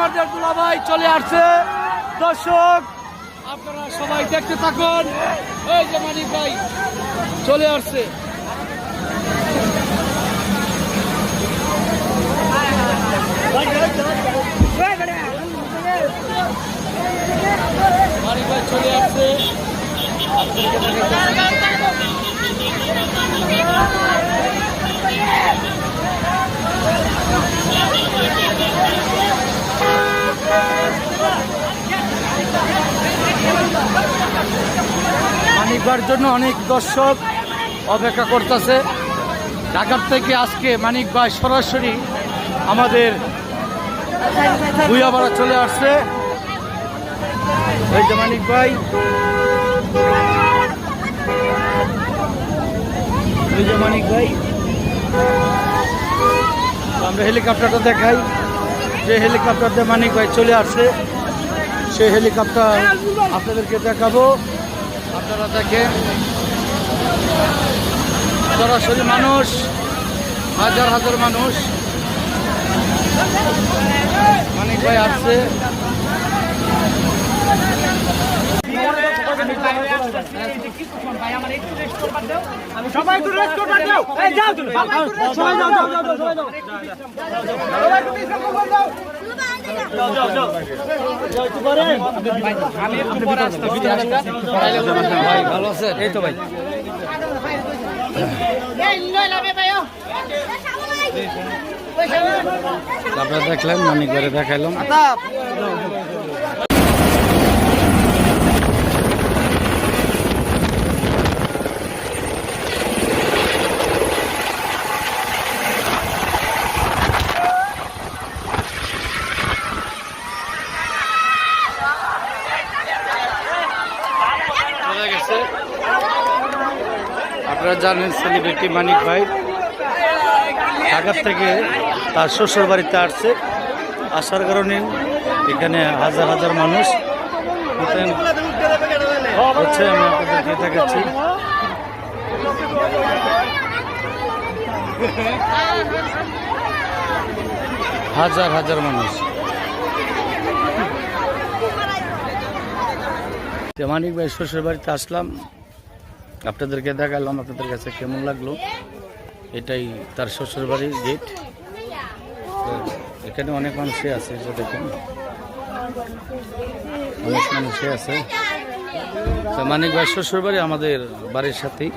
আমাদের দুলাভাই চলে আসছে। দর্শক আপনারা সবাই দেখতে থাকুন। এই যে মানিক ভাই চলে আসছে। মানিক ভাই চলে আসছে। মানিক ভাইয়ের জন্য অনেক দর্শক অপেক্ষা করতেছে। ঢাকার থেকে আজকে মানিক ভাই সরাসরি আমাদের ভুইয়াপাড়া চলে আসছে। এই যে মানিক ভাই, এই যে মানিক ভাই, আমরা হেলিকপ্টারটা দেখাই। যে হেলিকপ্টারতে মানিক ভাই চলে আসছে, সেই হেলিকপ্টার আপনাদেরকে দেখাবো। আপনারা দেখেন সরাসরি মানুষ, হাজার হাজার মানুষ মানিক ভাই আসছে। সবাই একটু রেস্ট করবার দাও। এই যাও তুমি। সবাই যাও যাও যাও যাও যাও। সবাই একটু রেস্ট করবার দাও। যাও যাও যাও। যাও একটু পরে। আমি একটু পরে আসছি। ভাই ভালো আছেন? এই তো ভাই। এই লই লাবে ভাইও। আপনারা দেখলেন, মানিক ভাই দেখাইলাম। আপনারা জানেন সেলিব্রিটি মানিক ভাই ঢাকা থেকে তার শ্বশুর বাড়িতে আসছে। আসার কারণে এখানে হাজার হাজার মানুষ হচ্ছে। আমি আপনাদেরকে দেখাচ্ছি। হাজার হাজার মানুষ। মানিক ভাই শ্বশুর বাড়িতে আসলাম, আপনাদেরকে দেখালাম। আপনাদের কাছে কেমন লাগলো? এটাই তার শ্বশুর বাড়ির গেট। এখানে অনেক মানুষই আছে, যে দেখুন অনেক মানুষই আছে। তো মানিক ভাই শ্বশুর বাড়ি আমাদের বাড়ির সাথেই।